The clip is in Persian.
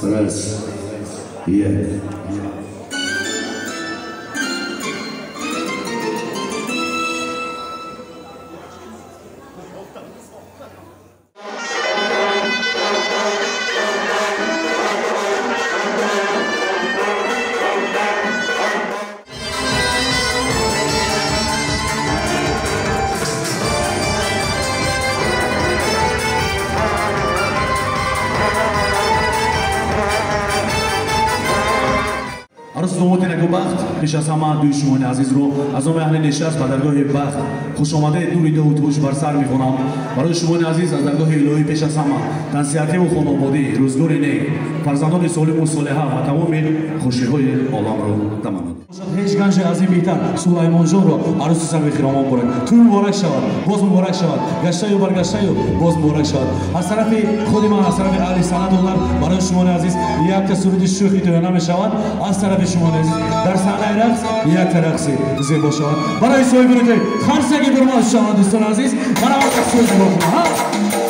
Раз. Yeah. عروس دوموتی نگو بخت پیش از همه دوی شما عزیز رو از آن اهل نشست به درگاه بخت خوش آمده دوری دو اتوش بر سر میخونم برای شما عزیز از درگاه الهی پیش از همه تنسیتی و خانوادگی روزگار نیک فرزندان سالم و صالحه و تمام خوشی‌های عالم رو تمنا هیچ گنج عظیم بیشتر سلیمان جان رو عروس سر بخیرامان برد تو مبارک شود باز مبارک شود گشته و برگشته و باز مبارک شود از طرف خود من از طرف اهل سند دلار برای شما عزیز یک تصویر شوخی تو نمیشود از طرف شما عزیز در صحنه رقص یک رقص زیبا شود برای صاحب که خرسگی برماز شود دوستان عزیز برای تصویر زیبا کنم